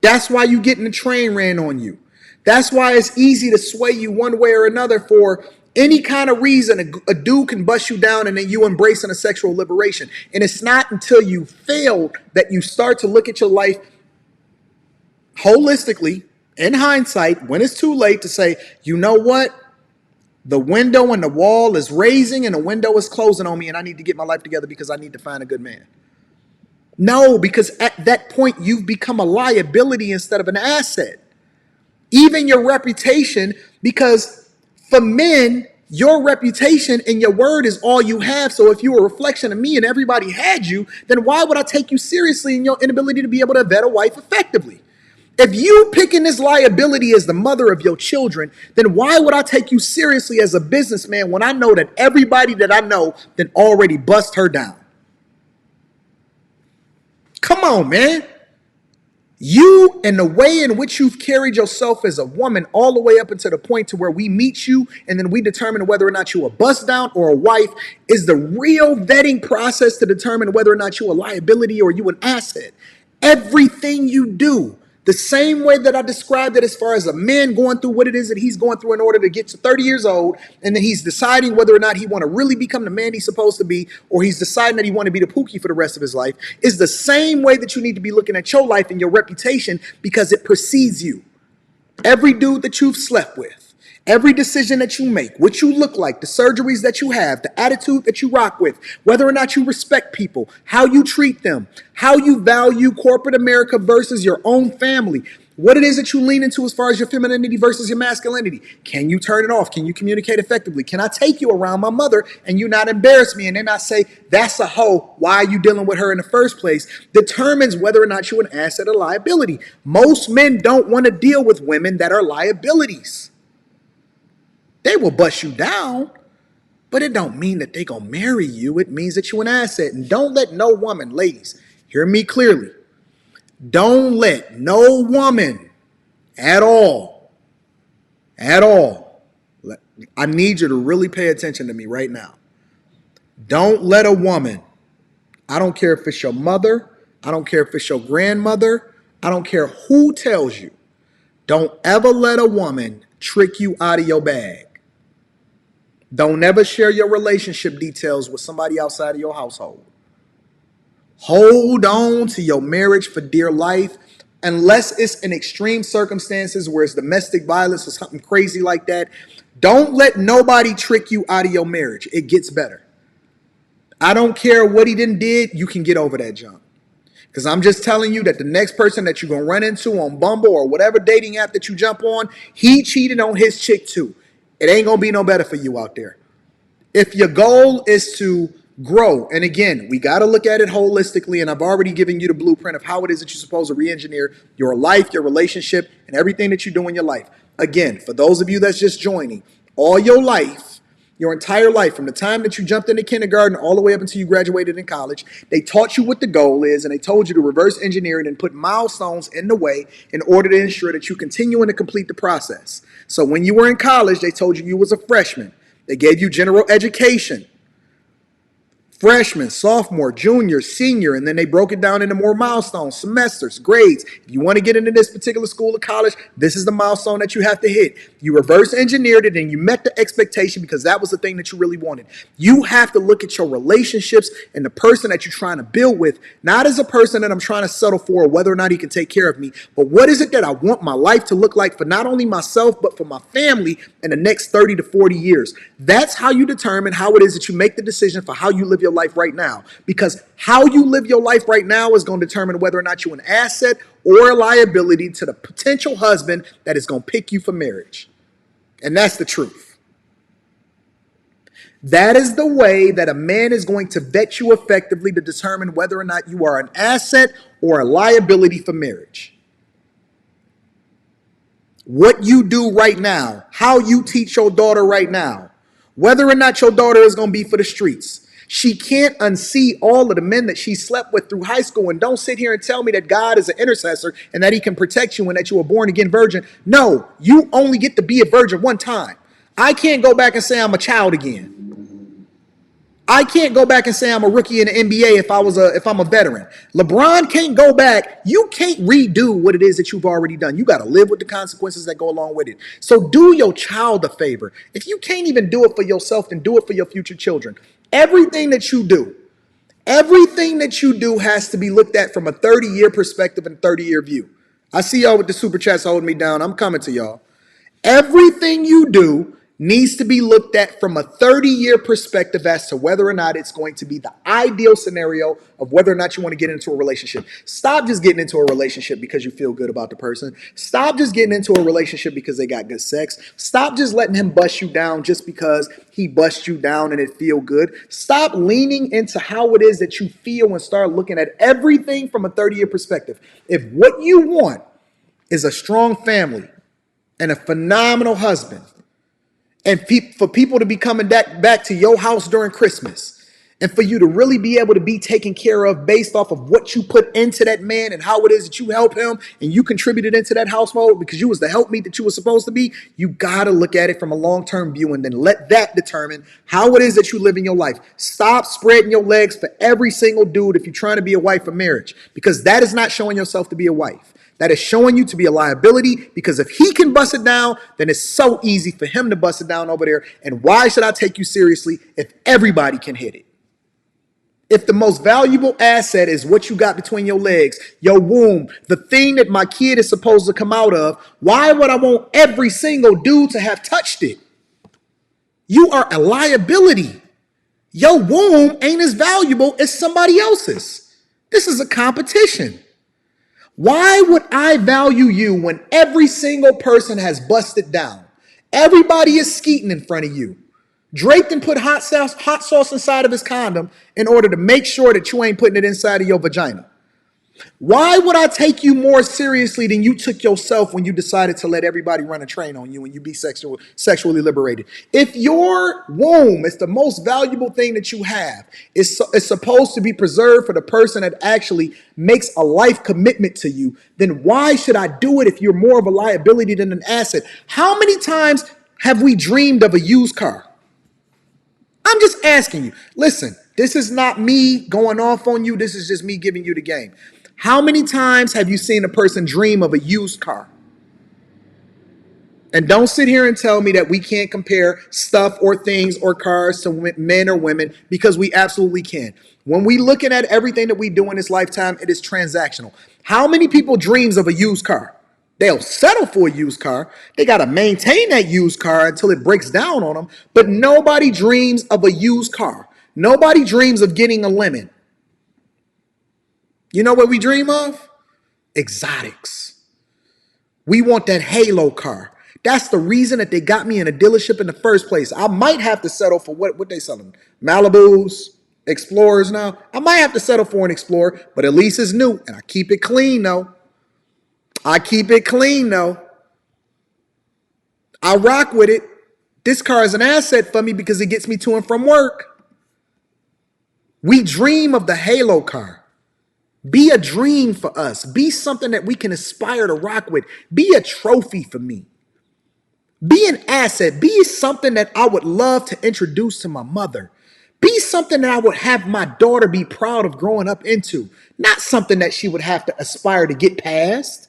That's why you getting the train ran on you. That's why it's easy to sway you one way or another for any kind of reason. A dude can bust you down and then you embracing a sexual liberation. And it's not until you fail that you start to look at your life holistically, in hindsight, when it's too late to say, you know what? The window and the wall is raising and the window is closing on me and I need to get my life together because I need to find a good man. No, because at that point, you've become a liability instead of an asset. Even your reputation, because for men, your reputation and your word is all you have. So if you were a reflection of me and everybody had you, then why would I take you seriously in your inability to be able to vet a wife effectively? If you picking this liability as the mother of your children, then why would I take you seriously as a businessman when I know that everybody that I know then already bust her down? Come on, man. You and the way in which you've carried yourself as a woman all the way up until the point to where we meet you and then we determine whether or not you're a bust down or a wife is the real vetting process to determine whether or not you're a liability or you an asset. Everything you do, the same way that I described it as far as a man going through what it is that he's going through in order to get to 30 years old, and then he's deciding whether or not he want to really become the man he's supposed to be, or he's deciding that he want to be the pookie for the rest of his life, is the same way that you need to be looking at your life and your reputation because it precedes you. Every dude that you've slept with, every decision that you make, what you look like, the surgeries that you have, the attitude that you rock with, whether or not you respect people, how you treat them, how you value corporate America versus your own family, what it is that you lean into as far as your femininity versus your masculinity. Can you turn it off? Can you communicate effectively? Can I take you around my mother and you not embarrass me and then not say, that's a hoe, why are you dealing with her in the first place? Determines whether or not you're an asset or liability. Most men don't want to deal with women that are liabilities. They will bust you down, but it don't mean that they gonna marry you. It means that you're an asset. And don't let no woman, ladies, hear me clearly. Don't let no woman at all, I need you to really pay attention to me right now. Don't let a woman, I don't care if it's your mother, I don't care if it's your grandmother, I don't care who tells you, don't ever let a woman trick you out of your bag. Don't ever share your relationship details with somebody outside of your household. Hold on to your marriage for dear life, unless it's in extreme circumstances where it's domestic violence or something crazy like that. Don't let nobody trick you out of your marriage. It gets better. I don't care what he did, you can get over that junk. Because I'm just telling you that the next person that you're going to run into on Bumble or whatever dating app that you jump on, he cheated on his chick too. It ain't going to be no better for you out there. If your goal is to grow, and again, we got to look at it holistically, and I've already given you the blueprint of how it is that you're supposed to re-engineer your life, your relationship, and everything that you do in your life. Again, for those of you that's just joining, all your life, your entire life, from the time that you jumped into kindergarten all the way up until you graduated in college, they taught you what the goal is, and they told you to reverse engineer it and put milestones in the way in order to ensure that you continue to complete the process. So when you were in college, they told you was a freshman. They gave you general education. Freshman, sophomore, junior, senior, and then they broke it down into more milestones, semesters, grades. If you want to get into this particular school or college, this is the milestone that you have to hit. You reverse engineered it and you met the expectation because that was the thing that you really wanted. You have to look at your relationships and the person that you're trying to build with, not as a person that I'm trying to settle for or whether or not he can take care of me, but what is it that I want my life to look like for not only myself, but for my family in the next 30 to 40 years. That's how you determine how it is that you make the decision for how you live your life right now, because how you live your life right now is going to determine whether or not you're an asset or a liability to the potential husband that is going to pick you for marriage. And that's the truth. That is the way that a man is going to vet you effectively to determine whether or not you are an asset or a liability for marriage. What you do right now, how you teach your daughter right now, whether or not your daughter is going to be for the streets. She can't unsee all of the men that she slept with through high school. And don't sit here and tell me that God is an intercessor and that he can protect you and that you were born again virgin. No, you only get to be a virgin one time. I can't go back and say I'm a child again. I can't go back and say I'm a rookie in the NBA if I'm a veteran. LeBron can't go back. You can't redo what it is that you've already done. You got to live with the consequences that go along with it. So do your child a favor. If you can't even do it for yourself, then do it for your future children. Everything that you do has to be looked at from a 30-year perspective and 30-year view. I see y'all with the super chats holding me down. I'm coming to y'all. Everything you do needs to be looked at from a 30-year perspective as to whether or not it's going to be the ideal scenario of whether or not you want to get into a relationship. Stop just getting into a relationship because you feel good about the person. Stop just getting into a relationship because they got good sex. Stop just letting him bust you down just because he busts you down and it feel good. Stop leaning into how it is that you feel and start looking at everything from a 30-year perspective. If what you want is a strong family and a phenomenal husband, and for people to be coming back to your house during Christmas, and for you to really be able to be taken care of based off of what you put into that man and how it is that you help him and you contributed into that household because you was the helpmeet that you were supposed to be, you got to look at it from a long-term view and then let that determine how it is that you live in your life. Stop spreading your legs for every single dude if you're trying to be a wife for marriage, because that is not showing yourself to be a wife. That is showing you to be a liability, because if he can bust it down, then it's so easy for him to bust it down over there. And why should I take you seriously if everybody can hit it? If the most valuable asset is what you got between your legs, your womb, the thing that my kid is supposed to come out of, why would I want every single dude to have touched it? You are a liability. Your womb ain't as valuable as somebody else's. This is a competition. Why would I value you when every single person has busted down? Everybody is skeeting in front of you. Drake done put hot sauce inside of his condom in order to make sure that you ain't putting it inside of your vagina. Why would I take you more seriously than you took yourself when you decided to let everybody run a train on you and you be sexually liberated? If your womb is the most valuable thing that you have, it's supposed to be preserved for the person that actually makes a life commitment to you, then why should I do it if you're more of a liability than an asset? How many times have we dreamed of a used car? I'm just asking you. Listen, this is not me going off on you. This is just me giving you the game. How many times have you seen a person dream of a used car? And don't sit here and tell me that we can't compare stuff or things or cars to men or women, because we absolutely can. When we looking at everything that we do in this lifetime, it is transactional. How many people dreams of a used car? They'll settle for a used car. They got to maintain that used car until it breaks down on them. But nobody dreams of a used car. Nobody dreams of getting a lemon. You know what we dream of? Exotics. We want that halo car. That's the reason that they got me in a dealership in the first place. I might have to settle for what they selling. Malibus, Explorers now. I might have to settle for an Explorer, but at least it's new. And I keep it clean though. I rock with it. This car is an asset for me because it gets me to and from work. We dream of the halo car. Be a dream for us. Be something that we can aspire to rock with. Be a trophy for me. Be an asset. Be something that I would love to introduce to my mother. Be something that I would have my daughter be proud of growing up into. Not something that she would have to aspire to get past.